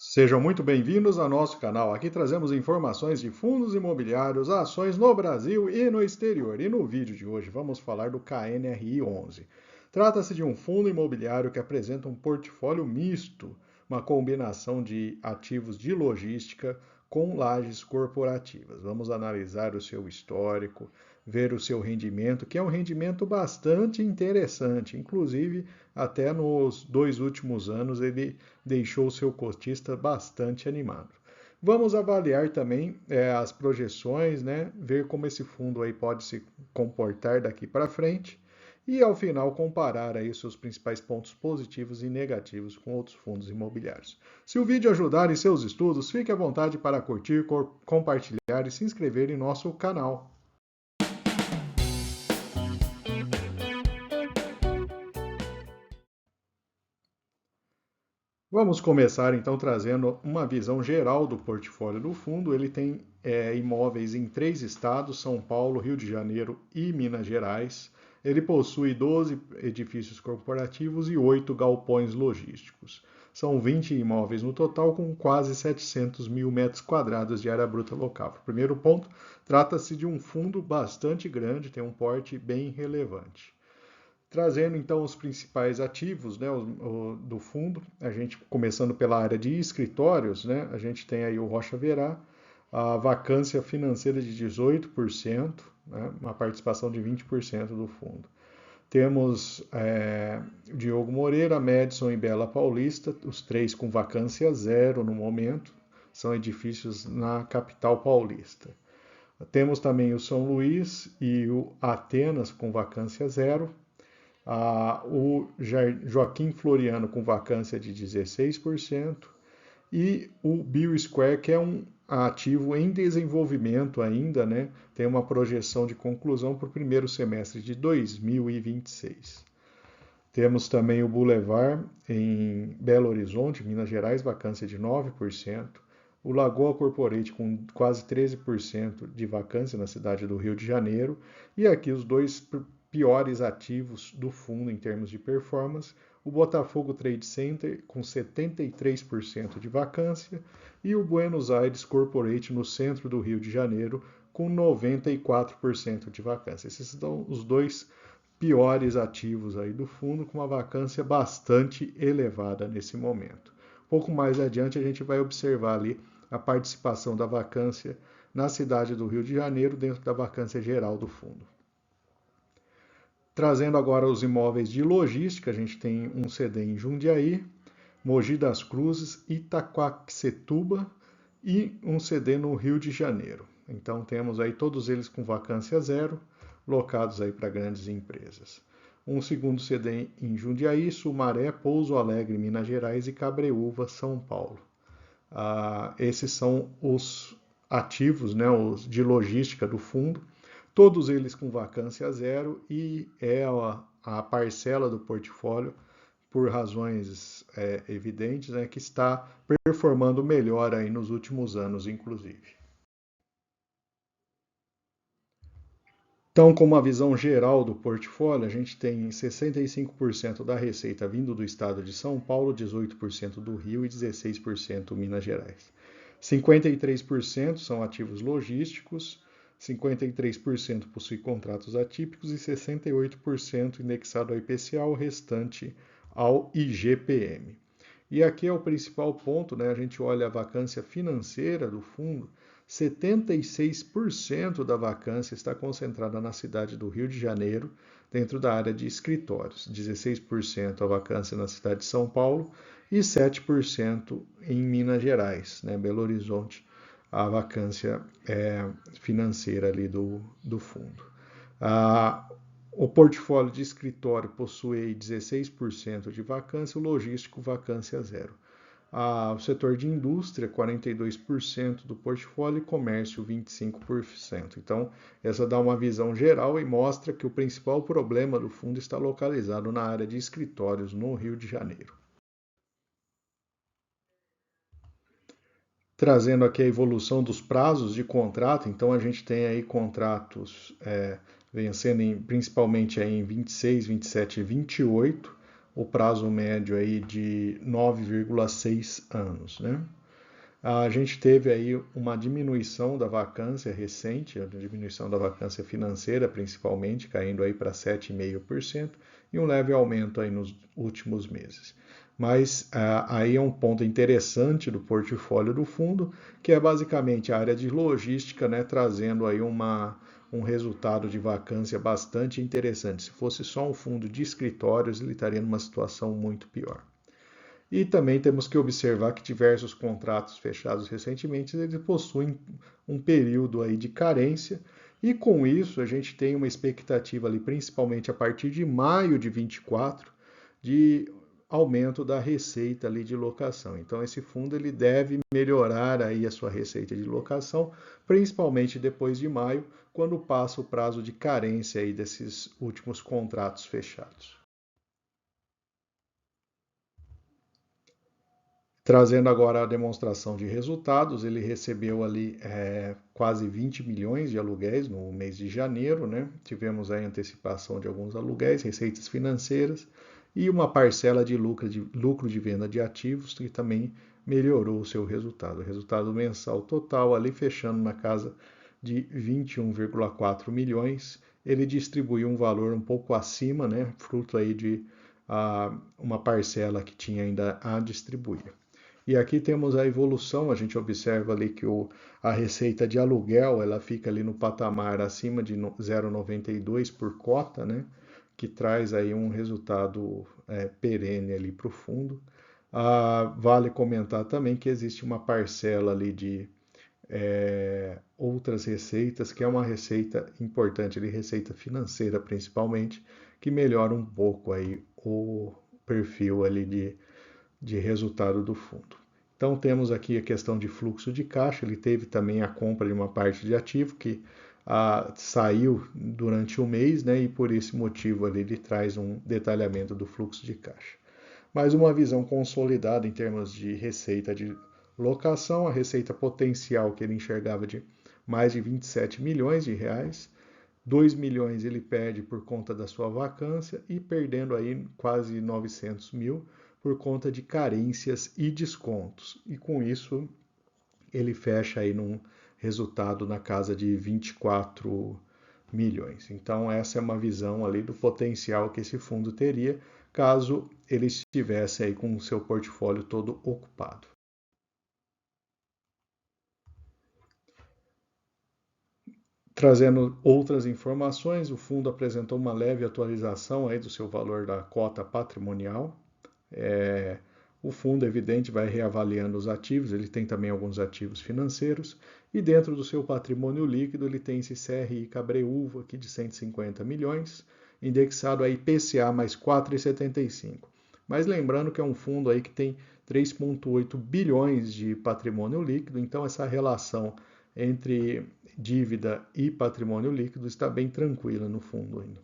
Sejam muito bem-vindos ao nosso canal. Aqui trazemos informações de fundos imobiliários, ações no Brasil e no exterior. E no vídeo de hoje vamos falar do KNRI 11. Trata-se de um fundo imobiliário que apresenta um portfólio misto, uma combinação de ativos de logística com lajes corporativas. Vamos analisar o seu histórico, ver o seu rendimento, que é um rendimento bastante interessante. Inclusive, até nos 2 últimos anos, ele deixou o seu cotista bastante animado. Vamos avaliar também as projeções, né? Ver como esse fundo aí pode se comportar daqui para frente e, ao final, comparar aí seus principais pontos positivos e negativos com outros fundos imobiliários. Se o vídeo ajudar em seus estudos, fique à vontade para curtir, compartilhar e se inscrever em nosso canal. Vamos começar então trazendo uma visão geral do portfólio do fundo. Ele tem imóveis em 3 estados, São Paulo, Rio de Janeiro e Minas Gerais. Ele possui 12 edifícios corporativos e 8 galpões logísticos. São 20 imóveis no total, com quase 700 mil metros quadrados de área bruta locável. Primeiro ponto, trata-se de um fundo bastante grande, tem um porte bem relevante. Trazendo então os principais ativos, né, do fundo, a gente começando pela área de escritórios, né, a gente tem aí o Rocha Verá, a vacância financeira de 18%, né, uma participação de 20% do fundo. Temos Diogo Moreira, Madison e Bela Paulista, os três com vacância zero no momento, são edifícios na capital paulista. Temos também o São Luís e o Atenas com vacância zero, o Joaquim Floriano com vacância de 16% e o Bill Square, que é um ativo em desenvolvimento ainda, né? Tem uma projeção de conclusão para o primeiro semestre de 2026. Temos também o Boulevard em Belo Horizonte, Minas Gerais, vacância de 9%. O Lagoa Corporate com quase 13% de vacância na cidade do Rio de Janeiro. E aqui os dois piores ativos do fundo em termos de performance, o Botafogo Trade Center com 73% de vacância e o Buenos Aires Corporate no centro do Rio de Janeiro com 94% de vacância. Esses são os dois piores ativos aí do fundo, com uma vacância bastante elevada nesse momento. Um pouco mais adiante a gente vai observar ali a participação da vacância na cidade do Rio de Janeiro dentro da vacância geral do fundo. Trazendo agora os imóveis de logística, a gente tem um CD em Jundiaí, Mogi das Cruzes, Itaquaquecetuba e um CD no Rio de Janeiro. Então temos aí todos eles com vacância zero, locados aí para grandes empresas. Um segundo CD em Jundiaí, Sumaré, Pouso Alegre, Minas Gerais e Cabreúva, São Paulo. Esses são os ativos, né, os de logística do fundo. Todos eles com vacância zero e é a parcela do portfólio, por razões evidentes, né, que está performando melhor aí nos últimos anos, inclusive. Então, com uma visão geral do portfólio, a gente tem 65% da receita vindo do estado de São Paulo, 18% do Rio e 16% Minas Gerais. 53% são ativos logísticos, 53% possui contratos atípicos e 68% indexado ao IPCA, o restante ao IGPM. E aqui é o principal ponto, né? A gente olha a vacância financeira do fundo, 76% da vacância está concentrada na cidade do Rio de Janeiro, dentro da área de escritórios, 16% a vacância na cidade de São Paulo e 7% em Minas Gerais, né? Belo Horizonte, a vacância financeira ali do fundo. O portfólio de escritório possui 16% de vacância, o logístico vacância zero. O setor de indústria, 42% do portfólio e comércio, 25%. Então, essa dá uma visão geral e mostra que o principal problema do fundo está localizado na área de escritórios no Rio de Janeiro. Trazendo aqui a evolução dos prazos de contrato, então a gente tem aí contratos vencendo principalmente aí em 26, 27 e 28, o prazo médio aí de 9,6 anos, né? A gente teve aí uma diminuição da vacância recente, a diminuição da vacância financeira principalmente, caindo aí para 7,5% e um leve aumento aí nos últimos meses. Mas aí é um ponto interessante do portfólio do fundo, que é basicamente a área de logística, né, trazendo aí um resultado de vacância bastante interessante. Se fosse só um fundo de escritórios, ele estaria numa situação muito pior. E também temos que observar que diversos contratos fechados recentemente eles possuem um período aí de carência e com isso a gente tem uma expectativa ali, principalmente a partir de maio de 24, de aumento da receita ali de locação. Então esse fundo ele deve melhorar aí a sua receita de locação, principalmente depois de maio, quando passa o prazo de carência aí desses últimos contratos fechados. Trazendo agora a demonstração de resultados, ele recebeu ali quase 20 milhões de aluguéis no mês de janeiro, né? Tivemos aí antecipação de alguns aluguéis, receitas financeiras e uma parcela de lucro de venda de ativos que também melhorou o seu resultado. O resultado mensal total ali fechando na casa de 21,4 milhões. Ele distribuiu um valor um pouco acima, né? Fruto aí de uma parcela que tinha ainda a distribuir. E aqui temos a evolução, a gente observa ali que a receita de aluguel ela fica ali no patamar acima de 0,92 por cota, né? Que traz aí um resultado perene ali para o fundo. Vale comentar também que existe uma parcela ali de outras receitas, que é uma receita importante, ali, receita financeira principalmente, que melhora um pouco aí o perfil ali de resultado do fundo. Então temos aqui a questão de fluxo de caixa, ele teve também a compra de uma parte de ativo que saiu durante o mês, né, e por esse motivo ali ele traz um detalhamento do fluxo de caixa. Mas uma visão consolidada em termos de receita de locação, a receita potencial que ele enxergava de mais de 27 milhões de reais, 2 milhões ele perde por conta da sua vacância e perdendo aí quase 900 mil por conta de carências e descontos. E com isso ele fecha aí num resultado na casa de 24 milhões. Então essa é uma visão ali do potencial que esse fundo teria caso ele estivesse aí com o seu portfólio todo ocupado. Trazendo outras informações, o fundo apresentou uma leve atualização aí do seu valor da cota patrimonial. O fundo, evidente, vai reavaliando os ativos, ele tem também alguns ativos financeiros, e dentro do seu patrimônio líquido ele tem esse CRI Cabreúva aqui de 150 milhões, indexado a IPCA mais 4,75. Mas lembrando que é um fundo aí que tem 3,8 bilhões de patrimônio líquido, então essa relação entre dívida e patrimônio líquido está bem tranquila no fundo ainda.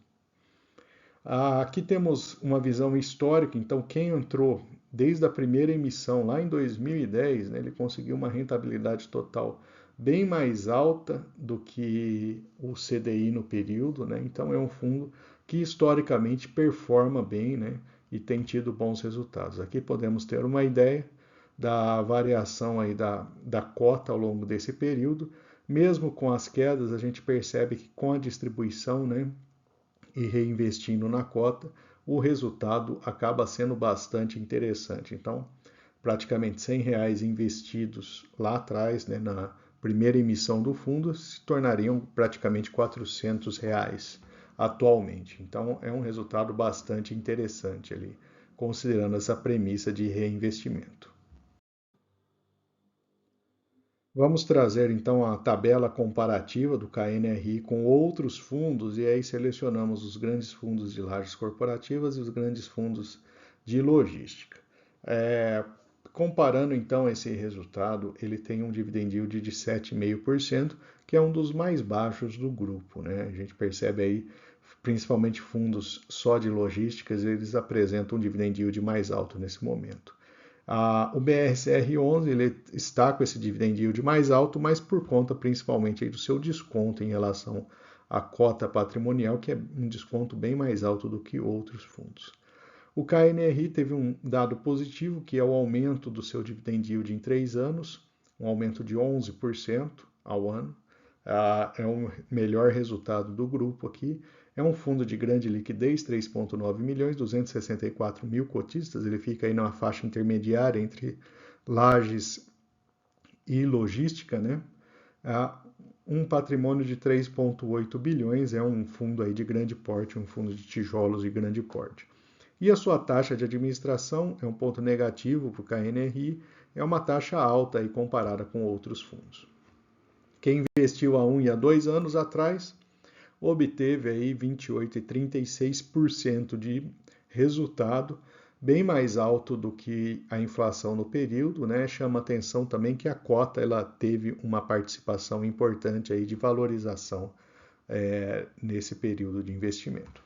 Aqui temos uma visão histórica, então quem entrou desde a primeira emissão lá em 2010, né, ele conseguiu uma rentabilidade total bem mais alta do que o CDI no período, né? Então é um fundo que historicamente performa bem, né, e tem tido bons resultados. Aqui podemos ter uma ideia da variação aí da cota ao longo desse período. Mesmo com as quedas, a gente percebe que com a distribuição, né, e reinvestindo na cota, o resultado acaba sendo bastante interessante. Então, praticamente R$ 100 investidos lá atrás, né, na primeira emissão do fundo, se tornariam praticamente R$ 400 atualmente. Então, é um resultado bastante interessante ali, considerando essa premissa de reinvestimento. Vamos trazer então a tabela comparativa do KNRI com outros fundos e aí selecionamos os grandes fundos de lajes corporativas e os grandes fundos de logística. Comparando então esse resultado, ele tem um dividend yield de 7,5%, que é um dos mais baixos do grupo, né? A gente percebe aí, principalmente fundos só de logísticas, eles apresentam um dividend yield mais alto nesse momento. O BRCR11 ele está com esse dividend yield mais alto, mas por conta principalmente do seu desconto em relação à cota patrimonial, que é um desconto bem mais alto do que outros fundos. O KNRI teve um dado positivo, que é o aumento do seu dividend yield em 3 anos, um aumento de 11% ao ano. É o melhor resultado do grupo aqui. É um fundo de grande liquidez, 3,9 milhões, 264 mil cotistas. Ele fica aí numa faixa intermediária entre lajes e logística, né? Um patrimônio de 3,8 bilhões, é um fundo aí de grande porte, um fundo de tijolos de grande porte. E a sua taxa de administração é um ponto negativo para o KNRI, é uma taxa alta aí comparada com outros fundos. Quem investiu há 1 e há 2 anos atrás obteve aí 28,36% de resultado, bem mais alto do que a inflação no período, né? Chama atenção também que a cota ela teve uma participação importante aí de valorização nesse período de investimento.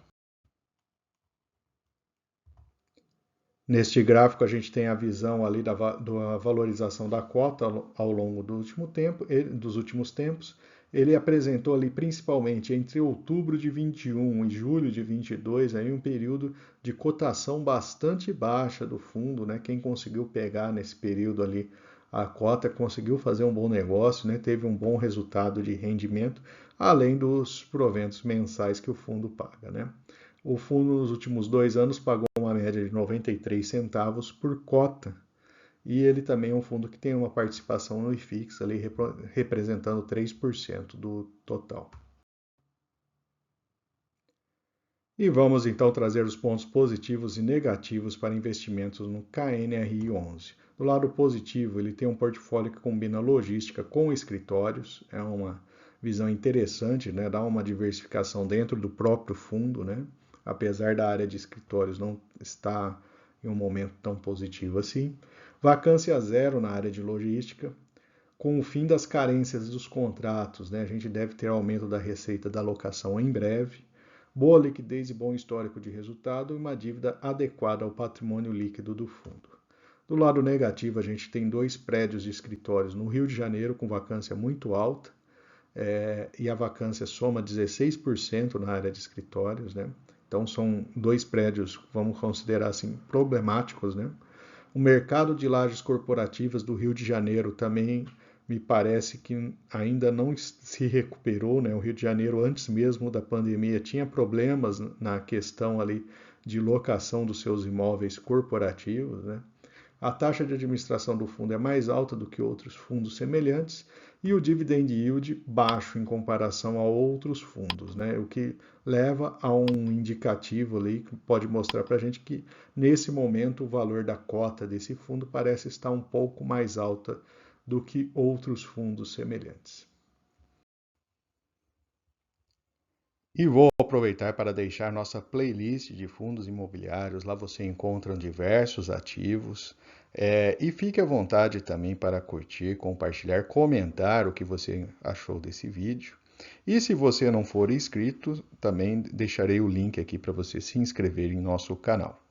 Neste gráfico a gente tem a visão ali da valorização da cota ao longo dos últimos tempos. Ele apresentou ali principalmente entre outubro de 21 e julho de 22 aí um período de cotação bastante baixa do fundo, né? Quem conseguiu pegar nesse período ali a cota conseguiu fazer um bom negócio, né? Teve um bom resultado de rendimento, além dos proventos mensais que o fundo paga, né? O fundo nos últimos 2 anos pagou uma média de 93 centavos por cota. E ele também é um fundo que tem uma participação no IFIX, ali, representando 3% do total. E vamos então trazer os pontos positivos e negativos para investimentos no KNRI 11. Do lado positivo, ele tem um portfólio que combina logística com escritórios, é uma visão interessante, né? Dá uma diversificação dentro do próprio fundo, né? Apesar da área de escritórios não estar em um momento tão positivo assim. Vacância zero na área de logística. Com o fim das carências dos contratos, né, a gente deve ter aumento da receita da locação em breve. Boa liquidez e bom histórico de resultado e uma dívida adequada ao patrimônio líquido do fundo. Do lado negativo, a gente tem 2 prédios de escritórios no Rio de Janeiro com vacância muito alta, e a vacância soma 16% na área de escritórios, né? Então são 2 prédios, vamos considerar assim, problemáticos, né? O mercado de lajes corporativas do Rio de Janeiro também me parece que ainda não se recuperou, né? O Rio de Janeiro, antes mesmo da pandemia, tinha problemas na questão ali de locação dos seus imóveis corporativos, né? A taxa de administração do fundo é mais alta do que outros fundos semelhantes e o dividend yield baixo em comparação a outros fundos, né? O que leva a um indicativo ali que pode mostrar para a gente que nesse momento o valor da cota desse fundo parece estar um pouco mais alta do que outros fundos semelhantes. E vou aproveitar para deixar nossa playlist de fundos imobiliários. Lá você encontra diversos ativos. E fique à vontade também para curtir, compartilhar, comentar o que você achou desse vídeo. E se você não for inscrito, também deixarei o link aqui para você se inscrever em nosso canal.